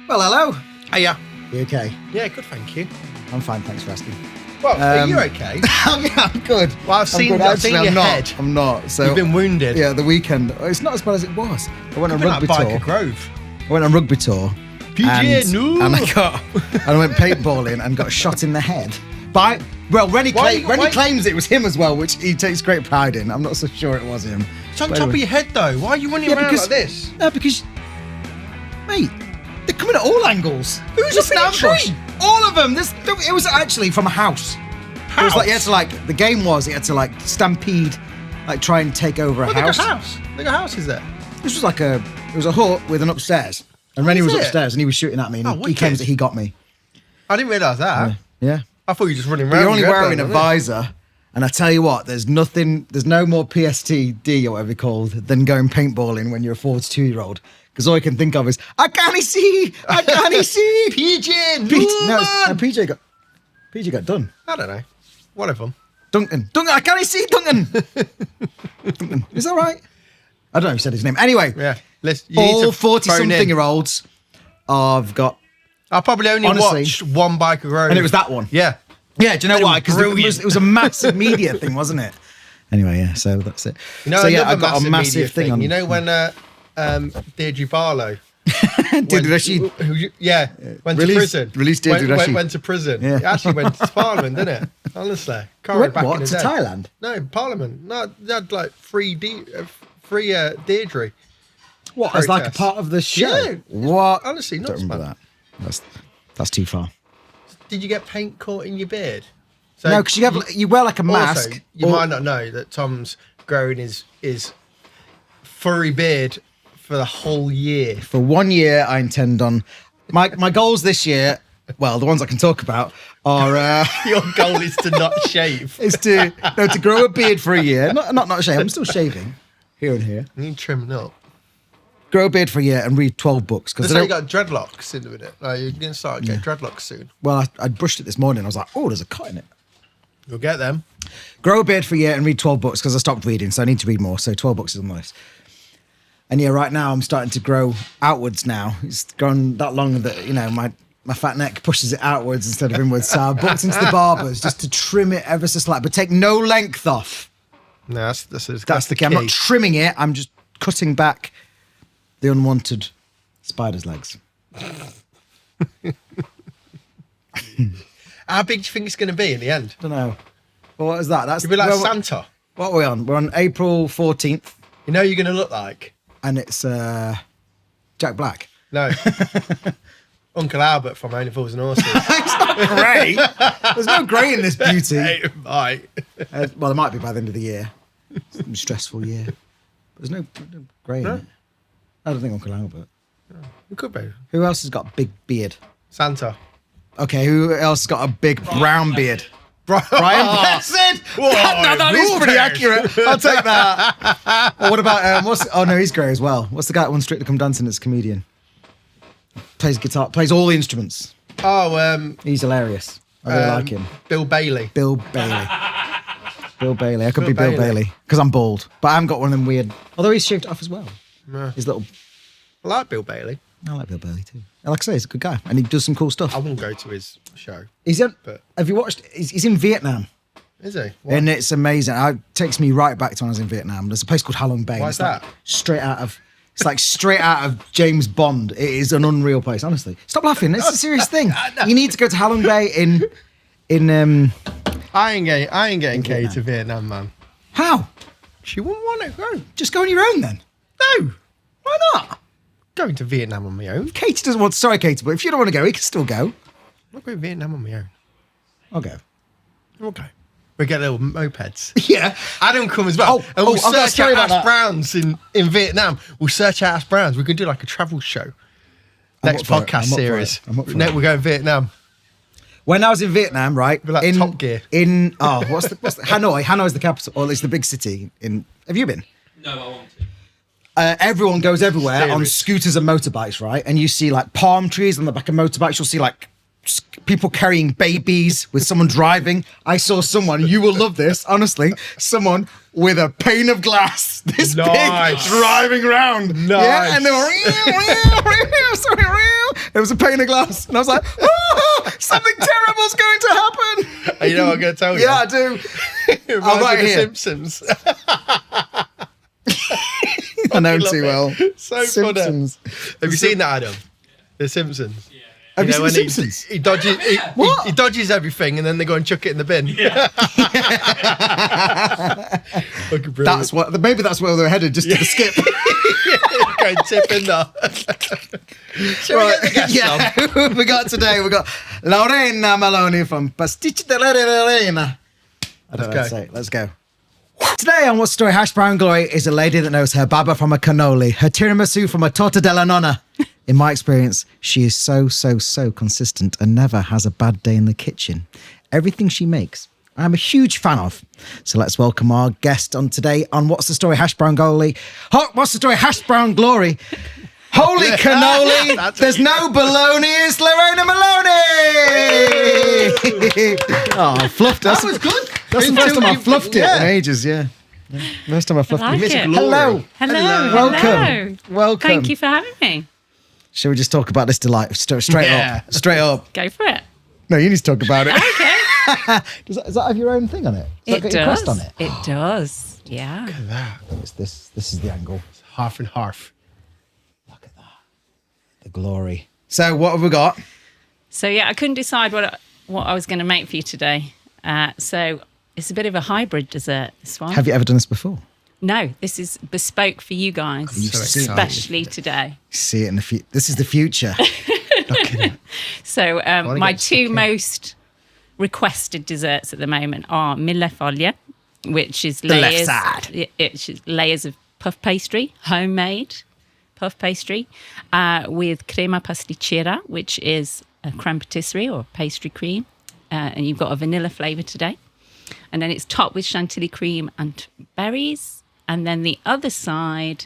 Well, hello. Hiya. You okay? Yeah, good, thank you. I'm fine, thanks for asking. Well, are you okay? I'm good. Well, I've seen your head. I'm not. So You've been wounded. Yeah, the weekend. It's not as bad as it was. I went on rugby like tour. Biker Grove. I went on rugby tour. PGA, no. And I went paintballing and got shot in the head. Rennie claims it was him as well, which he takes great pride in. I'm not so sure it was him. It's on top of your head, though. Why are you running around like this? No, because, mate, they're coming at all angles. Who's up in a tree? All of them. It was actually from a house. It was like the game was you had to stampede, try and take over a house. Look at house is there? This was it was a hut with an upstairs, and Rennie was upstairs and he was shooting at me, and he claims that he got me. I didn't realise that. Yeah. I thought you were just running around. But you're only wearing a visor, and I tell you what, there's no more PSTD or whatever it's called than going paintballing when you're a 42-year-old. Because all I can think of is, I can't see. PJ, PJ got done. I don't know. One of them. Duncan, I can't see Duncan. Duncan, is that right? I don't know who said his name. Anyway, yeah. All 40-something-year-olds have got. I probably only watched one Biker Grove. And it was that one. Yeah. Yeah, do you know why? Because it was a massive media thing, wasn't it? Anyway, yeah, so that's it. You know, so yeah, I got a massive thing on. You know when Deirdre Barlow Deirdre Rashid. Went to prison. Released Deirdre Rashid. Went to prison. Yeah. It actually went to Parliament, didn't it? Honestly. Went what? To Thailand? No, Parliament. No, they had free Deirdre. What, as a part of the show? Yeah. What? Honestly, don't remember that. That's too far. Did you get paint caught in your beard? So no, because you wear a mask. Also, you might not know that Tom's growing his furry beard for the whole year. For 1 year, I intend on my goals this year. Well, the ones I can talk about are your goal is to not shave. Is to grow a beard for a year. Not shave. I'm still shaving here and here. You need trimming up. Grow a beard for a year and read 12 books. Because you got dreadlocks in with it. You're going to start getting dreadlocks soon. Well, I brushed it this morning. I was like, oh, there's a cut in it. You'll get them. Grow a beard for a year and read 12 books because I stopped reading, so I need to read more. So 12 books is on the list. And yeah, right now I'm starting to grow outwards now. It's grown that long that, my fat neck pushes it outwards instead of inwards. So I booked into the barbers just to trim it ever so slightly, but take no length off. No, that's the key. I'm not trimming it. I'm just cutting back the unwanted spider's legs. How big do you think it's going to be in the end? I don't know. Well, what is that? That's you'll be like Santa. What are we on? We're on April 14th. You know you're going to look like? And it's Jack Black. No. Uncle Albert from Only Fools and Horses. It's not grey. There's no grey in this beauty. It might. Well, there might be by the end of the year. It's a stressful year. But there's no grey in it. I don't think Uncle Albert. It could be. Who else has got a big beard? Santa. Okay, who else has got a big brown beard? Brian Blessed! That is pretty accurate. I'll take that. Or what about, he's grey as well. What's the guy that won Strictly Come Dancing as a comedian? Plays guitar, plays all the instruments. He's hilarious. I really like him. Bill Bailey. Bill Bailey. I could be Bill Bailey because I'm bald, but I haven't got one of them weird. Although he's shaved off as well. Yeah. His little. I like Bill Bailey. I like Bill Bailey too. Like I say, he's a good guy and he does some cool stuff. I won't go to his show. Have you watched? He's in Vietnam. Is he? What? And it's amazing. It takes me right back to when I was in Vietnam. There's a place called Halong Bay. Why is that? Straight out of James Bond. It is an unreal place, honestly. Stop laughing. It's a serious thing. You need to go to Halong Bay in I ain't getting Katie to Vietnam, man. How? She wouldn't want to go. Just go on your own then. No. Why not? Going to Vietnam on my own. Katie doesn't want. Sorry, Katie, but if you don't want to go, he can still go. I'm not going to Vietnam on my own. I'll go. Okay. We get little mopeds. Yeah. Adam come as well. And we'll search out Ash Browns in Vietnam. We'll search out Ash Browns. We can do like a travel show. Next podcast series. I'm up for it. We're going to Vietnam. When I was in Vietnam, right? We're like Top Gear. What's the Hanoi? Hanoi's the capital, or it's the big city. Have you been? No, I want to. Everyone goes everywhere on scooters and motorbikes, right? And you see palm trees on the back of motorbikes. You'll see people carrying babies with someone driving. I saw someone, you will love this, honestly, someone with a pane of glass, this big, driving around. Nice. Yeah, and they were, It was a pane of glass. And I was like, oh, something terrible's going to happen. And you know what I'm going to tell you? Yeah, I do. It reminds me of The here. Simpsons. I know Love too it. well. So Simpsons. funny. Have you seen that, Adam? The Simpsons. Have you seen when The Simpsons? He dodges. What? He dodges everything, and then they go and chuck it in the bin. Yeah. Fucking brilliant. That's what. Maybe that's where they're headed, just to the skip. Going tip in there. Shall we get the guests on? We got Lorena Moloney from Pasticceria Lorena. I don't know how to say it. Let's go. Today on What's the Story, Hash Brown Glory is a lady that knows her baba from a cannoli, her tiramisu from a torta della nonna. In my experience, she is so consistent and never has a bad day in the kitchen. Everything she makes, I'm a huge fan of. So let's welcome our guest on today on What's the Story, Hash Brown Glory. What's the Story, Hash Brown Glory? Holy cannoli! There's no bologna. It's Lorena Moloney. Oh, fluffed. That was good. That's the first time I fluffed it in ages. Yeah. First time I fluffed like it. it. Hello. Hello. Welcome. Welcome. Thank you for having me. Shall we just talk about this delight straight up? Straight up. Go for it. No, you need to talk about it. Okay. Does that have your own thing on it? Does that It got your crest does. on it? It does. Yeah. Look at that. Oh, it's this. This is the angle. It's half and half. Look at that. The glory. So what have we got? So yeah, I couldn't decide what I was going to make for you today. So it's a bit of a hybrid dessert. This one. Have you ever done this before? No, this is bespoke for you guys, so excited. especially today. See it in the future. This is the future. Look at it. So wanna my get two stuck in. most requested desserts at the moment are mille which is The left layers. side. It's layers of puff pastry, homemade puff pastry, with crema pasticcera, which is a creme patisserie or pastry cream, and you've got a vanilla flavour today. And then it's topped with chantilly cream and berries. And then the other side,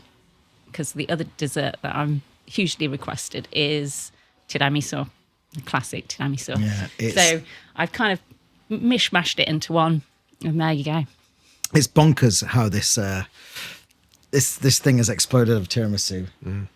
because the other dessert that I'm hugely requested is tiramisu, the classic tiramisu. Yeah, so I've kind of mishmashed it into one, and there you go. It's bonkers how this this thing has exploded of tiramisu.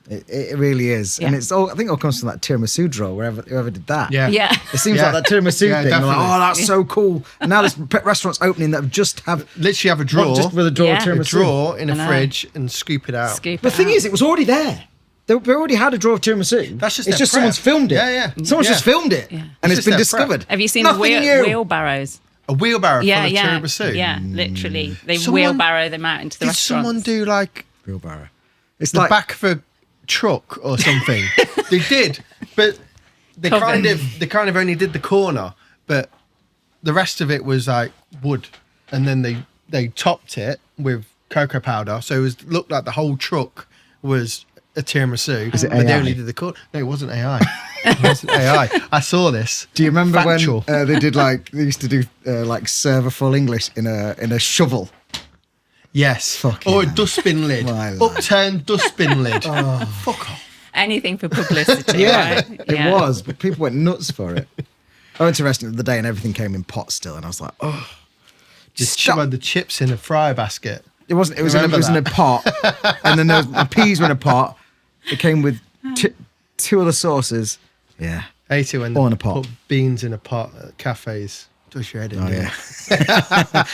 It really is, and Yeah. it's all. I think it all comes from that tiramisu draw. Whoever did that. Yeah. Yeah. It seems Yeah. like that tiramisu Yeah, thing. They're like, definitely. oh, that's so cool. And now there's restaurants opening that just have Literally have a drawer. just with a drawer Yeah. of a tiramisu. drawer in I a know. fridge and scoop it out. Scoop The it thing out. is, it was already there. They already had a drawer of tiramisu. That's just it's their just prep. someone's filmed it. Yeah, yeah. Someone's Yeah. just filmed it, Yeah. and It's it's just been their discovered. Have you seen Nothing the new. wheelbarrows? A wheelbarrow full of Yeah. tiramisu. Yeah, literally. They Someone- wheelbarrow them out into the Did restaurants. someone do like Wheelbarrow. It's the like back of a truck or something? They did, but they Covered. kind of only did the corner, but the rest of it was like wood, and then they topped it with cocoa powder, so it looked like the whole truck was a tiramisu. Is it but they AI? only did the corner. No, it wasn't AI. It wasn't AI. I saw this. Do you remember Factual. when they did like they used to do like server full English in a shovel? Yes. Fucking Or a hell. dustbin lid. My life. Upturned dustbin lid. Fuck off. Anything for publicity, Yeah, right? it was, but people went nuts for it. I went to a restaurant the other day and everything came in pots still, and I was like, oh, Just stop. had the chips in a fryer basket. It wasn't. It was in Remember a pot, and then the peas were in a pot. It came with two other sauces. Yeah. I hate it when All in they a pot. put beans in a pot at cafes. Does your head in? Oh doesn't yeah.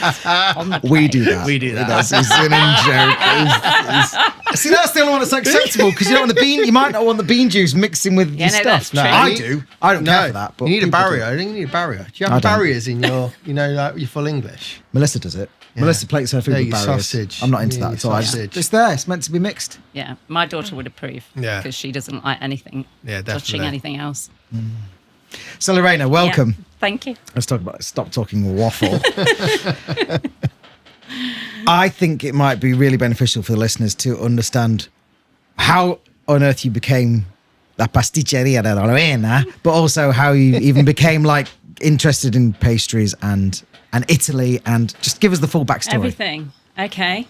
it? On the We plate. do that. We do that. That's it's an in joke. See, that's the only one that's acceptable because you don't want the bean. You might not want the bean juice mixing with Yeah, your no, that's stuff. true. I do. I don't care for that. But you need a people do. barrier. I think you need a barrier. Do you I have don't. barriers in your, like your full English? Melissa does it. Melissa plates her food Yeah, with your barriers. sausage. I'm not into Yeah, that at your all. sausage. It's there. It's meant to be mixed. Yeah, my daughter would approve. Yeah. Because she doesn't like anything Yeah, touching definitely. anything else. So Lorena, welcome. Yeah, thank you. Let's talk about. Stop talking waffle. I think it might be really beneficial for the listeners to understand how on earth you became la pasticceria de Lorena, but also how you even became like interested in pastries and Italy, and just give us the full backstory. Everything. Okay.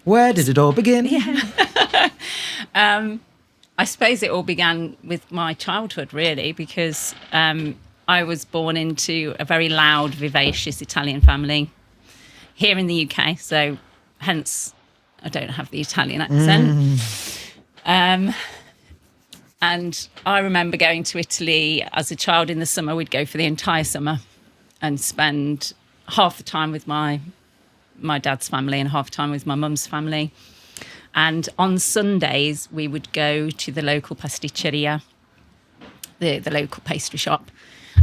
Where did it all begin? I suppose it all began with my childhood, really, because I was born into a very loud, vivacious Italian family here in the UK. So, hence, I don't have the Italian accent. And I remember going to Italy as a child in the summer. We'd go for the entire summer and spend half the time with my dad's family and half the time with my mum's family. And on Sundays, we would go to the local pasticceria, the local pastry shop,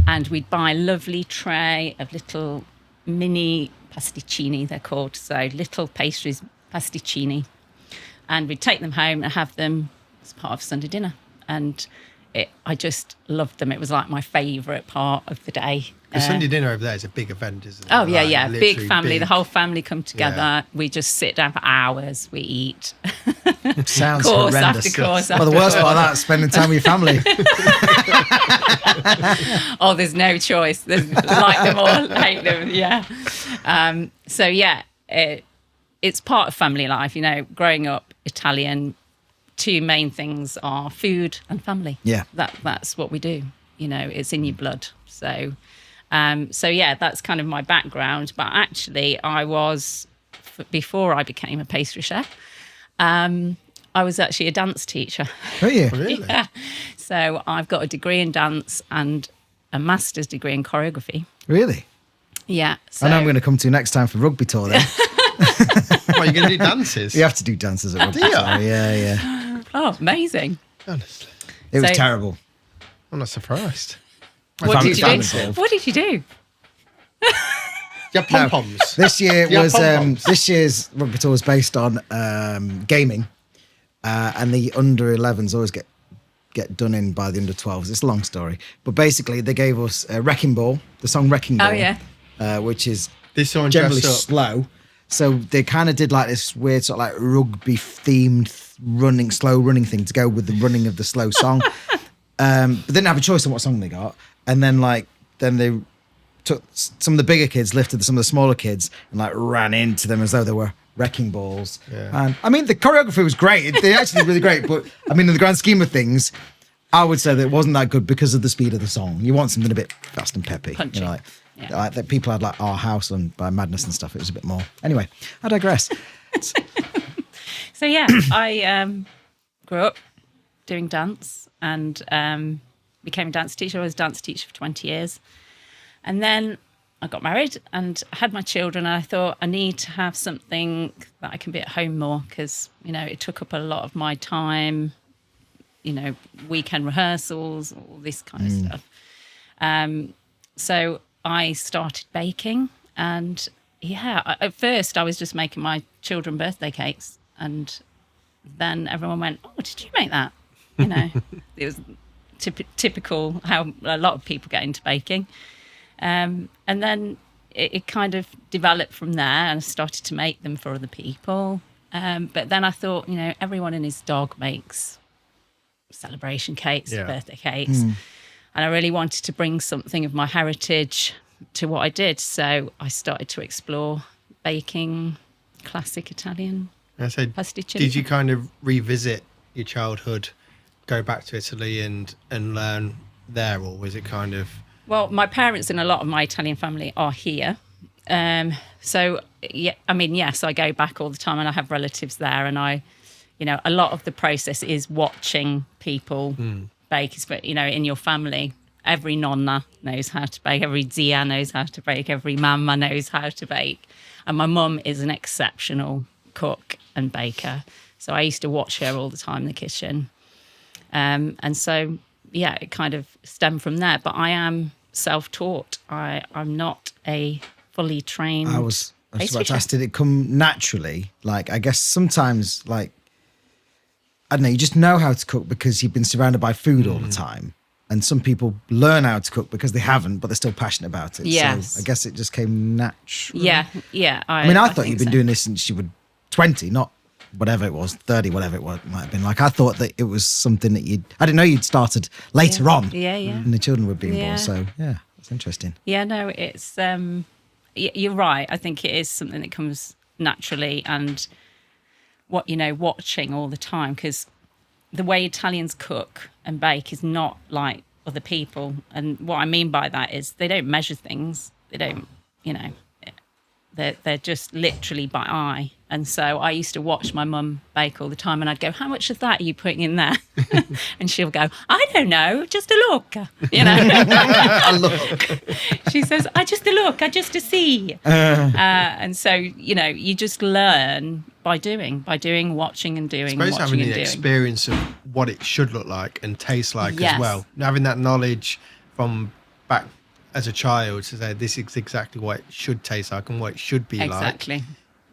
and we'd buy a lovely tray of little mini pasticcini, they're called. So little pastries, pasticcini. And we'd take them home and have them as part of Sunday dinner. And I just loved them. It was like my favourite part of the day. The Sunday dinner over there is a big event, isn't it? Oh, yeah, Like, yeah. literally Big family. The whole family come together. Yeah. We just sit down for hours. We eat. Sounds Course horrendous. after course Well, the after worst part of course. that is spending time with your family. Oh, there's no choice. There's like them or hate them. Yeah. So, yeah, it's part of family life. You know, growing up Italian, two main things are food and family. Yeah. That's what we do. You know, it's in your blood. So yeah, that's kind of my background. But actually, before I became a pastry chef, I was actually a dance teacher. Oh, yeah. Really? Yeah. So I've got a degree in dance and a master's degree in choreography. Really? Yeah. So I know I'm going to come to you next time for rugby tour then. What, are you going to do dances? You have to do dances at rugby tour. Yeah. Oh, amazing. Honestly. It was So- terrible. I'm not surprised. What did you do? involved. What did you do? You have pom-poms. This year Yeah, was pom-poms. this year's rugby tour was based on gaming, and the under 11s always get done in by the under 12s. It's a long story, but basically they gave us Wrecking Ball, the song Wrecking Ball, Oh, yeah. which is This one generally dressed up. slow. So they kind of did like this weird sort of like rugby themed slow running thing to go with the running of the slow song. But they didn't have a choice on what song they got, and then they took some of the bigger kids, lifted some of the smaller kids, and like ran into them as though they were wrecking balls. Yeah. And I mean, the choreography was great. They actually did really great, but I mean, in the grand scheme of things, I would say that it wasn't that good because of the speed of the song. You want something a bit fast and peppy, Punchy. you know, Yeah. like that. People had like Our House and by Madness and stuff. It was a bit more. Anyway, I digress. So yeah, I grew up doing dance and became a dance teacher. I was a dance teacher for 20 years. And then I got married and had my children. And I thought I need to have something that I can be at home more because, you know, it took up a lot of my time, you know, weekend rehearsals, all this kind of stuff. So I started baking. And yeah, at first I was just making my children birthday cakes. And then everyone went, "Oh, did you make that?" You know, it was typical how a lot of people get into baking. And then it kind of developed from there and I started to make them for other people. But then I thought, you know, everyone and his dog makes celebration cakes, Yeah. birthday cakes. And I really wanted to bring something of my heritage to what I did. So I started to explore baking classic Italian I said, pasticceria. did you kind of revisit your childhood, go back to Italy and learn there, or was it kind of... Well, my parents and a lot of my Italian family are here. So, yeah, I mean, yes, I go back all the time and I have relatives there. And you know, a lot of the process is watching people bake. But, you know, in your family, every nonna knows how to bake. Every zia knows how to bake. Every mamma knows how to bake. And my mum is an exceptional cook and baker. So I used to watch her all the time in the kitchen. And so, yeah, it kind of stemmed from there. But I am self-taught. I'm not a fully trained I was just pastry about to chef. ask, did it come naturally? Like, I guess sometimes, like, I don't know, you just know how to cook because you've been surrounded by food all the time. And some people learn how to cook because they haven't, but they're still passionate about it. Yes. So I guess it just came natural. Yeah. I mean, I thought think you'd been so. doing this since you were 20, not whatever it was, 30, whatever it was, might have been. Like, I thought that it was something that I didn't know you'd started later on. Yeah, yeah. And the children would be involved. Yeah. So, yeah, that's interesting. Yeah, no, it's you're right. I think it is something that comes naturally, and watching all the time, because the way Italians cook and bake is not like other people. And what I mean by that is they don't measure things. They don't, they're just literally by eye. And so I used to watch my mum bake all the time, and I'd go, "How much of that are you putting in there?" And she'll go, "I don't know, just a look." You know, A look. she says, "I just a look, I just a see." And so, you know, you just learn by doing, watching and doing. I suppose watching having and the doing. experience of what it should look like and taste like Yes. as well. Having that knowledge from back as a child to say this is exactly what it should taste like and what it should be like. Exactly.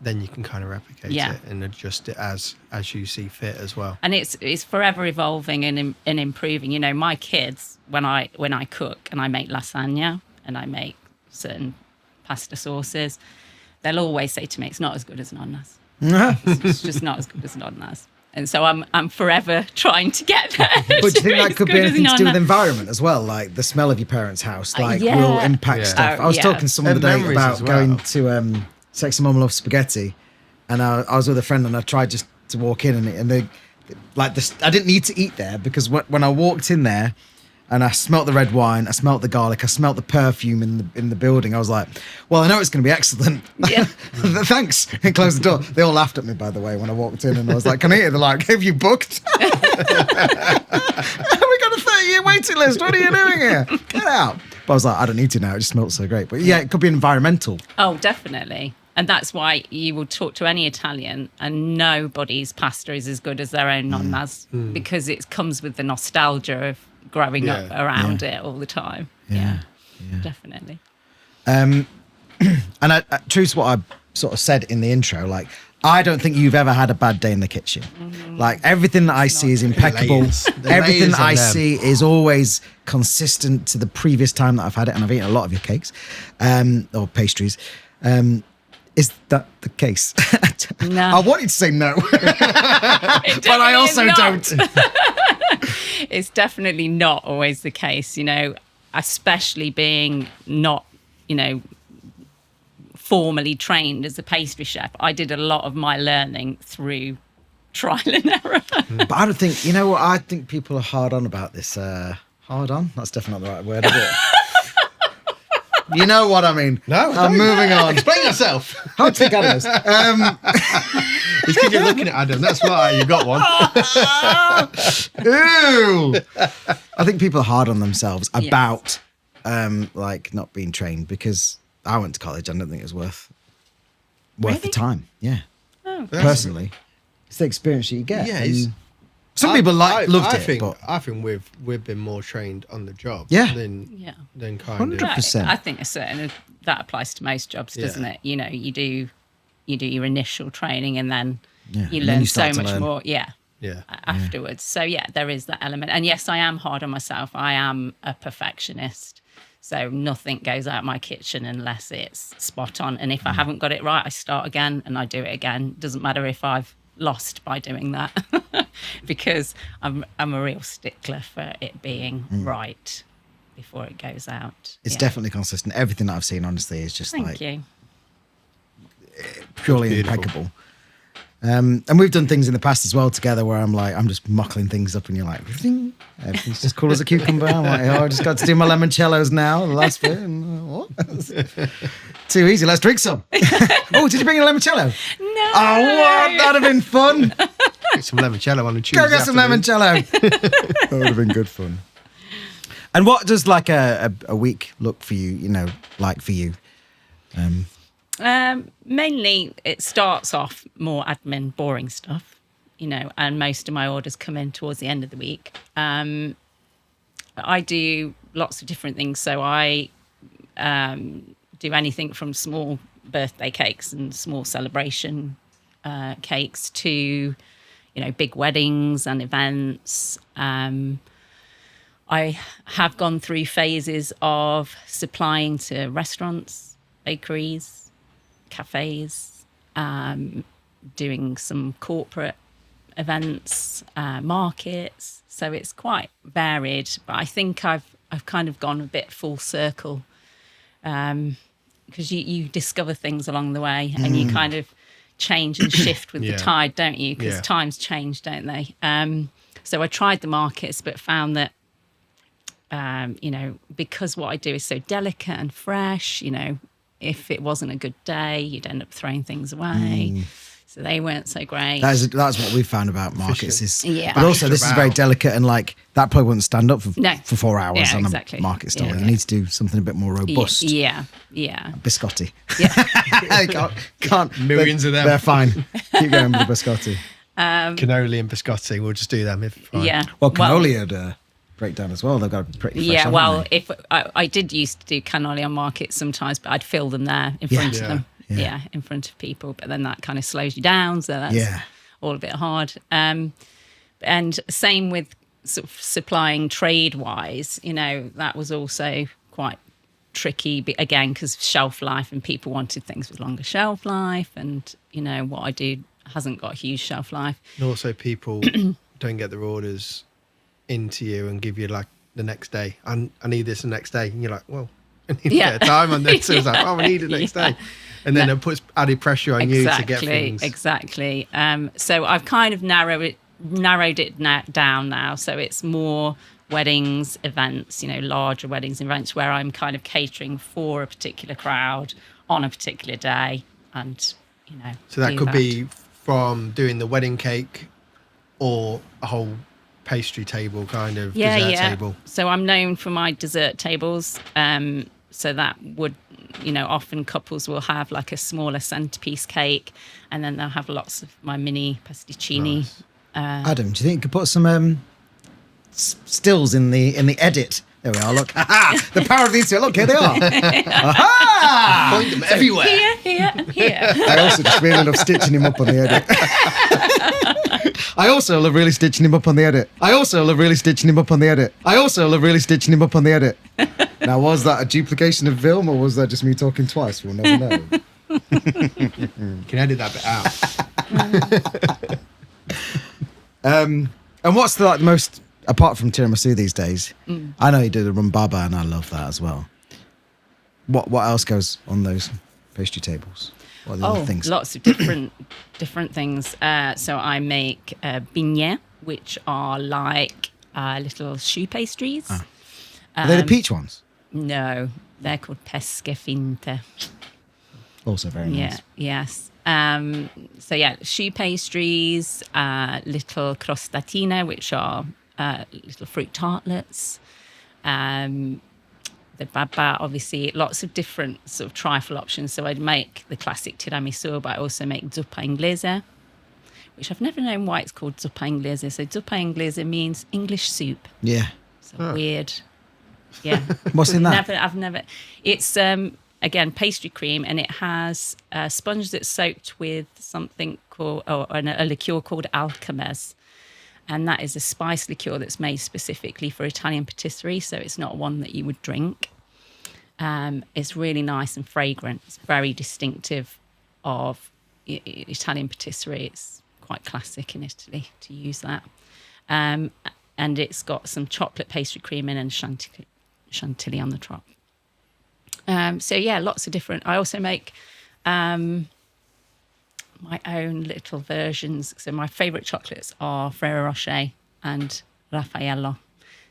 Then you can kind of replicate Yeah. it and adjust it as you see fit as well. And it's forever evolving and improving. You know, my kids, when I cook and I make lasagna and I make certain pasta sauces, they'll always say to me, "It's not as good as nonna's. It's just not as good as nonna's." And so I'm forever trying to get there. But do you think that could be anything to do with environment as well? Like the smell of your parents' house, like yeah. will impact Yeah. stuff. I was Yeah. talking to someone And the other day memories about as well. going to Sexy Mum Loves Spaghetti, and I was with a friend and I tried just to walk in and they like this. I didn't need to eat there because when I walked in there and I smelt the red wine, I smelt the garlic, I smelt the perfume in the building. I was like, well, I know it's going to be excellent. Yeah. Thanks. And closed the door. They all laughed at me, by the way, when I walked in, and I was like, "Can I eat it?" They're like, "Have you booked?" We got a 30-year waiting list. What are you doing here? Get out. But I was like, I don't need to now. It just smells so great. But yeah, it could be environmental. Oh, definitely. And that's why you will talk to any Italian and nobody's pasta is as good as their own nonna's because it comes with the nostalgia of growing up around it all the time. Yeah. Definitely. And true to what I sort of said in the intro, like, I don't think you've ever had a bad day in the kitchen. Like everything that I see is impeccable. layers. The Everything layers that I on them. see is always consistent to the previous time that I've had it, and I've eaten a lot of your cakes or pastries. Is that the case? No. I wanted to say no, but I also don't. It's definitely not always the case, you know, especially being not, you know, formally trained as a pastry chef. I did a lot of my learning through trial and error. But I don't think, you know what, I think people are hard on about this. Hard on? That's definitely not the right word, is it? You know what I mean. No, I'm moving on. Explain yourself. How do you think Adam is? It's because you're looking at Adam. That's why you got one. Ew. I think people are hard on themselves about like not being trained, because I went to college. I don't think it was worth the Really? time. Yeah. Oh. Personally, it's the experience that you get. Yeah, And it's- some people loved it, but I think we've been more trained on the job. Yeah. Than Yeah. kind of. 100%. I think that applies to most jobs, doesn't Yeah. it? You know, you do your initial training and then Yeah, you and then learn you so start to much learn. more. Yeah. Afterwards. So yeah, there is that element. And yes, I am hard on myself. I am a perfectionist. So nothing goes out my kitchen unless it's spot on. And if I haven't got it right, I start again and I do it again. Doesn't matter if I've lost by doing that, because I'm a real stickler for it being right before it goes out. it's Yeah. definitely consistent. Everything that I've seen, honestly, is just Thank like you. purely Beautiful. impeccable. And we've done things in the past as well together where I'm just muckling things up and you're like, everything's just cool as a cucumber. I'm like, oh, I just got to do my limoncellos now, the last bit. And, what? Too easy, let's drink some. Oh, did you bring a limoncello? No. Oh, what? That'd have been fun. Get some limoncello on a Tuesday Go get some afternoon. limoncello. That would have been good fun. And what does like a week look for you, like for you? Mainly, it starts off more admin, boring stuff, and most of my orders come in towards the end of the week. I do lots of different things. So I do anything from small birthday cakes and small celebration cakes to, big weddings and events. I have gone through phases of supplying to restaurants, bakeries, cafes, doing some corporate events, markets. So it's quite varied, but I think I've kind of gone a bit full circle, because you discover things along the way and you kind of change and shift with the Yeah. tide, don't you? Because Yeah. times times change, don't they? So I tried the markets, but found that because what I do is so delicate and fresh, if it wasn't a good day, you'd end up throwing things away. So they weren't so great. That's what we've found about markets. Is, Yeah. But also, this is very delicate and like that probably wouldn't stand up for No. 4 hours Yeah, on exactly. a market stall. Yeah. You need to do something a bit more robust. Yeah. Biscotti. Yeah. can't. Millions of them. They're fine. Keep going with the biscotti. Cannoli and biscotti. We'll just do them if. Yeah. Well, cannoli would break down as well. They've got a pretty fresh. Yeah, haven't well, they? if I did used to do cannoli on markets sometimes, but I'd fill them there in front Yeah. of them. Yeah. Yeah, in front of people. But then that kind of slows you down, so that's all a bit hard. And same with sort of supplying trade-wise, that was also quite tricky, again, because of shelf life, and people wanted things with longer shelf life, and, what I do hasn't got a huge shelf life. And also, people don't get their orders into you and give you like the next day. I need this the next day, and you're like, well, I need a bit of time on this. So it's like, oh, I need it next day, and then it puts added pressure on you to get things. Exactly. So I've kind of narrowed it down now. So it's more weddings, events, larger weddings, events where I'm kind of catering for a particular crowd on a particular day, and So that could be from doing the wedding cake or a whole pastry table, kind of dessert table. So I'm known for my dessert tables. So that would, often couples will have like a smaller centerpiece cake, and then they'll have lots of my mini pasticcini. Nice. Adam, do you think you could put some stills in the edit? There we are. Look, the power of these two. Look, here they are. Aha! Point them everywhere. Here. I also just really love stitching him up on the edit. I also love really stitching him up on the edit. Now, was that a duplication of film, or was that just me talking twice? We'll never know. You can edit that bit out. And what's the most, apart from tiramisu these days? I know you do the rum baba, and I love that as well. What else goes on those pastry tables? What are the other things? Lots of different things. So I make beignets, which are like little choux pastries. Are they the peach ones? No, they're called pesche finte. Also very nice. Yes. Choux pastries, little crostatine, which are little fruit tartlets. The baba, obviously, lots of different sort of trifle options. So I'd make the classic tiramisu, but I also make zuppa inglese, which I've never known why it's called zuppa inglese. So zuppa inglese means English soup. Yeah. So weird. Yeah. What's in that? I've never. It's again pastry cream, and it has a sponge that's soaked with something called a liqueur called alchemez, and that is a spice liqueur that's made specifically for Italian patisserie. So it's not one that you would drink. It's really nice and fragrant. It's very distinctive of Italian patisserie. It's quite classic in Italy to use that. And it's got some chocolate pastry cream in and chantilly on the top. Lots of different. I also make my own little versions. So my favourite chocolates are Ferrero Rocher and Raffaello.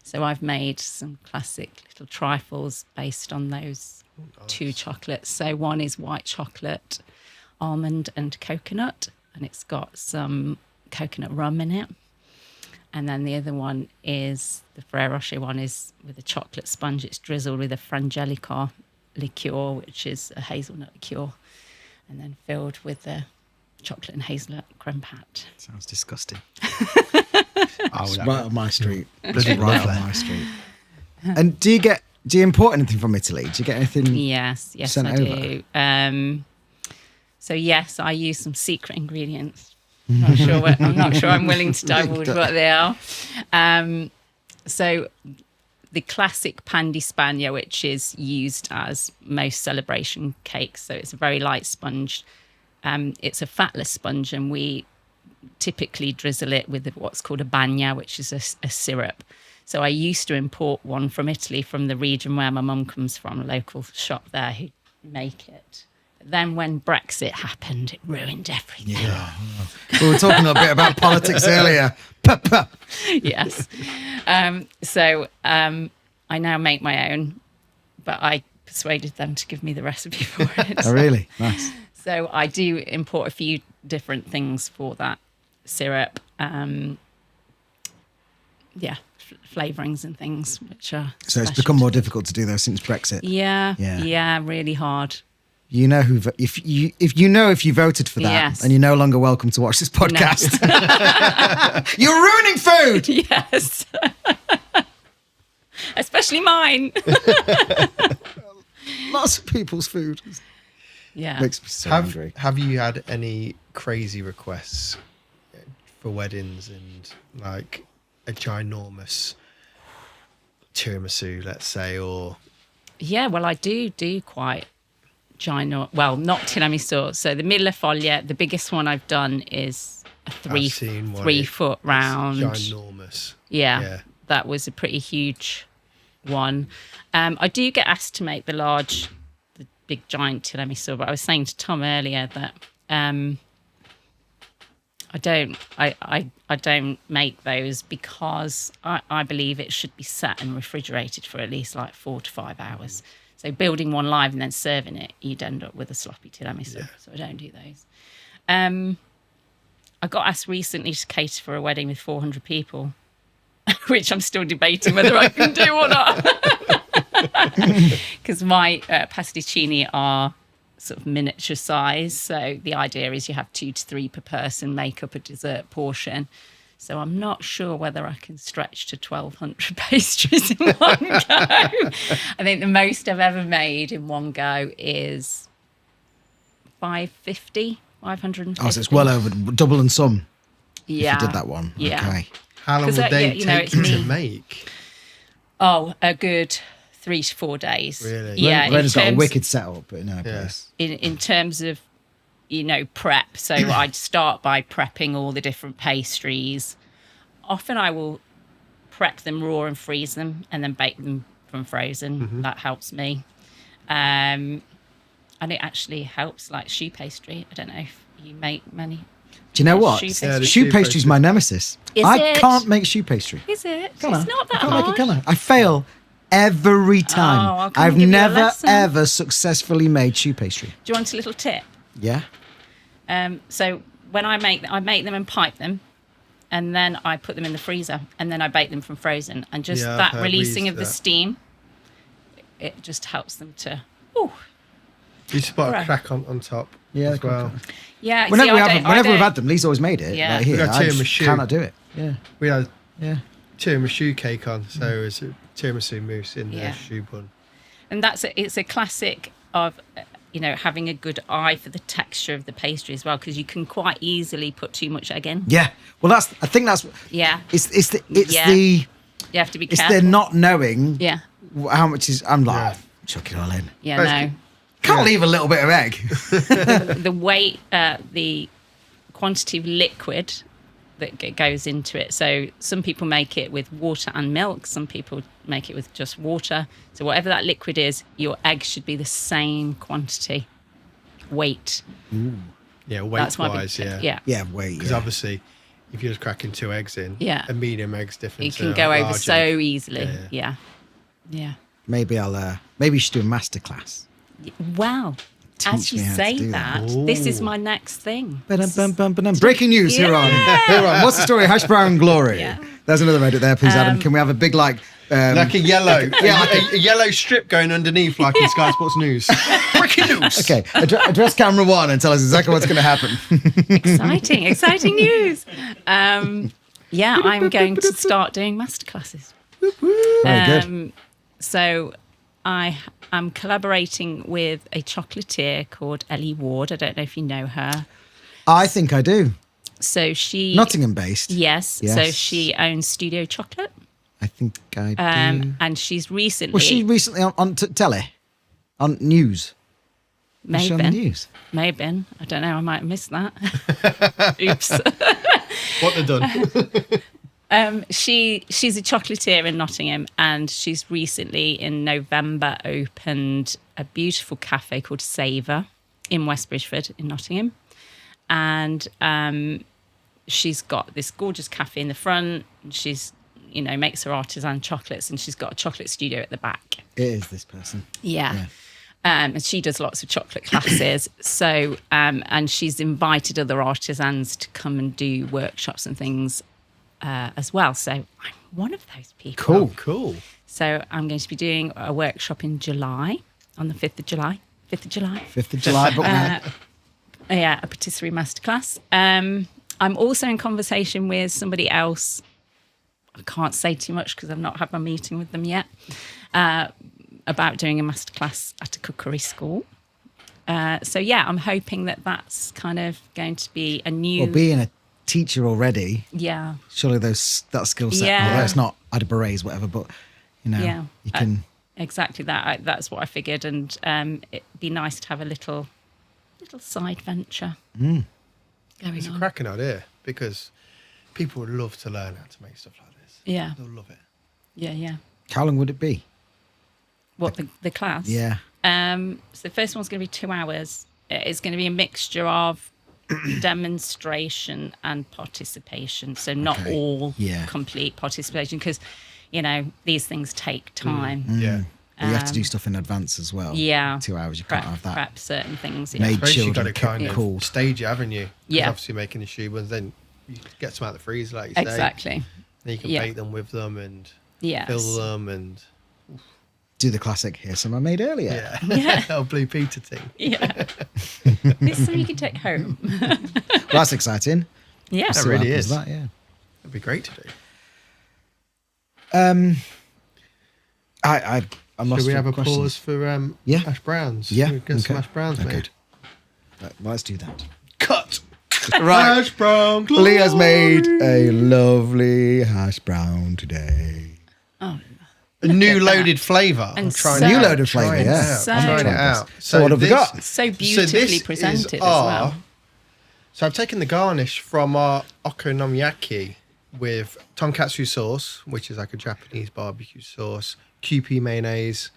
So I've made some classic little trifles based on those two chocolates. So one is white chocolate, almond and coconut, and it's got some coconut rum in it. And then the other one is, the Ferrero Rocher one is with a chocolate sponge. It's drizzled with a frangelico liqueur, which is a hazelnut liqueur, and then filled with the chocolate and hazelnut creme pat. Sounds disgusting. Oh, It's right on my street. Bloody Right hell. on my street. And do you import anything from Italy? Do you get anything? Yes, sent I over? do. So yes, I use some secret ingredients. I'm not sure I'm willing to divulge what they are. So the classic pan di Spagna, which is used as most celebration cakes. So it's a very light sponge. It's a fatless sponge, and we typically drizzle it with what's called a bagna, which is a syrup. So I used to import one from Italy, from the region where my mum comes from, a local shop there who make it. But then when Brexit happened, it ruined everything. Yeah. We were talking a bit about politics earlier. Yes. I now make my own, but I persuaded them to give me the recipe for it. Oh, really? Nice. So I do import a few different things for that syrup. Flavorings and things, which are So it's special become to more us. difficult to do those since Brexit. Yeah, really hard. You know if you voted for that, Yes. and you're no longer welcome to watch this podcast. You're ruining food. Yes. Especially mine. Lots of people's food. Yeah. Makes me so angry. Have you had any crazy requests for weddings and like a ginormous tiramisu, let's say, or Yeah, well, I do quite ginormous. Well, not tiramisu. So the mille foglie, the biggest one I've done is a I've seen one, 3 foot it's round. ginormous. Yeah, that was a pretty huge one. I do get asked to make the big giant tiramisu, but I was saying to Tom earlier that I don't make those because I believe it should be set and refrigerated for at least like 4 to 5 hours. So building one live and then serving it, you'd end up with a sloppy tiramisu. Yeah. So I don't do those. I got asked recently to cater for a wedding with 400 people, which I'm still debating whether I can do or not. Because my pasticcini are sort of miniature size. So the idea is you have 2 to 3 per person, make up a dessert portion. So I'm not sure whether I can stretch to 1,200 pastries in one go. I think the most I've ever made in one go is 550. Oh, so it's well over double and some. Yeah. If you did that one. Yeah. Okay. How long 'Cause, would they you know, take it's you to me. make? Oh, a good 3 to 4 days. Really? Yeah. Rena's got a wicked setup in her Yeah. place. In terms of, prep. So I'd start by prepping all the different pastries. Often I will prep them raw and freeze them and then bake them from frozen. That helps me. And it actually helps, like choux pastry. I don't know if you make many. Do you know what? Choux Yeah, pastry. the Choux choux pastry is my nemesis. Is I it? can't make choux pastry. Is it? Can I? It's not that I can't hard. make it, can I? I fail every time. I'll come I've and give you a never lesson. ever successfully made choux pastry. Do you want a little tip? Yeah. So when I make them and pipe them, and then I put them in the freezer, and then I bake them from frozen. And just Yeah, I've that heard releasing we of the used that. steam, it just helps them to. Ooh. You just put a Right. crack on top Yeah, as well. Yeah. see, Whenever, I don't- I whenever we've don't- had them, Lee's always made it. Yeah. Like here, We got I just tiramisu. cannot do it. Yeah. We had Yeah. tiramisu cake on, so it was a tiramisu mousse in Yeah. the choux bun. And it's a classic of having a good eye for the texture of the pastry as well, because you can quite easily put too much egg in. Yeah. Well, I think that's Yeah. it's the You have to be it's careful. the not knowing Yeah. how much is. I'm like, Yeah. chuck it all in. Yeah. Basically- Can't leave a little bit of egg. The weight, the quantity of liquid that goes into it. So some people make it with water and milk. Some people make it with just water. So whatever that liquid is, your egg should be the same quantity, weight. Yeah, That's my big weight-wise, tip. yeah. Yeah. Yeah. Wait. Because Yeah. obviously, if you're just cracking 2 eggs in, Yeah. a medium egg's different You to can a go over large so egg. easily. Yeah. Yeah. Maybe I'll. Maybe you should do a masterclass. Wow. As Teach you me how to say do that, that. this is Ooh. my next thing. Breaking news here on. What's the story? Hash brown glory. Yeah. There's another edit there, please, Adam. Can we have a big like Like a yellow, Yeah, a yellow strip going underneath, like in Sky Sports News. Breaking news. Okay, address camera 1 and tell us exactly what's going to happen. Exciting news. Yeah, I'm going to start doing masterclasses. Very good. So I am collaborating with a chocolatier called Ellie Ward. I don't know if you know her. I think I do. So she... Nottingham based. Yes. Yes. So she owns Studio Chocolate. I think I do. And she's recently... Was she recently on telly? On news? Was she on the news? May have been. I don't know. I might have missed that. Oops. What they've done. She's a chocolatier in Nottingham, and she's recently in November opened a beautiful cafe called Savour in West Bridgford in Nottingham. And she's got this gorgeous cafe in the front. She's, makes her artisan chocolates, and she's got a chocolate studio at the back. It is this person. Yeah. And she does lots of chocolate classes. So, and she's invited other artisans to come and do workshops and things as well. So I'm one of those people. Cool. Cool. So I'm going to be doing a workshop in July, on the 5th of July. 5th of July? 5th of July, book now. Yeah, a patisserie masterclass. I'm also in conversation with somebody else. I can't say too much because I've not had my meeting with them yet. About doing a masterclass at a cookery school. So yeah, I'm hoping that that's kind of going to be a new. Well, being a teacher already, Yeah. surely that skill set. Yeah. Although it's not ad berets, whatever, but you know, Yeah. you can. Exactly that. That's what I figured, and it'd be nice to have a little side venture going It's a on. cracking idea because people would love to learn how to make stuff like this. Yeah, They'll love it. yeah. How long would it be? What the class? Yeah. So the first one's going to be 2 hours. It's going to be a mixture of demonstration and participation. So not Okay. all Yeah. complete participation because, these things take time. Yeah. But you have to do stuff in advance as well. Yeah. 2 hours, you can't have that. Prep certain things. Made Especially you got children to kind of cool. stage it, haven't you? 'Cause Yeah. Obviously making the shoe ones, then you get some out of the freezer, like you say. Exactly. Then you can Yeah. bake them with them and Yes. fill them and Do the classic, here's some I made earlier. yeah. Oh, Blue Peter thing. Yeah. This is something you can take home. Well, that's exciting. Yeah. See what really happens is. with That, yeah. It'd be great to do. I'm lost Should we for have a questions. pause for Yeah. hash browns? Yeah, We'll get some okay. hash browns Okay. made. Right, let's do that. Cut. Right. Hash brown. Leah's made a lovely hash brown today. Oh, A new loaded flavour. And I'm trying so- it New out. loaded flavour, Trying it yeah. out. So- I'm trying it Trying out. this. So what have we got? so beautifully this presented is as well. So I've taken the garnish from our okonomiyaki with tonkatsu sauce, which is like a Japanese barbecue sauce, Kewpie mayonnaise,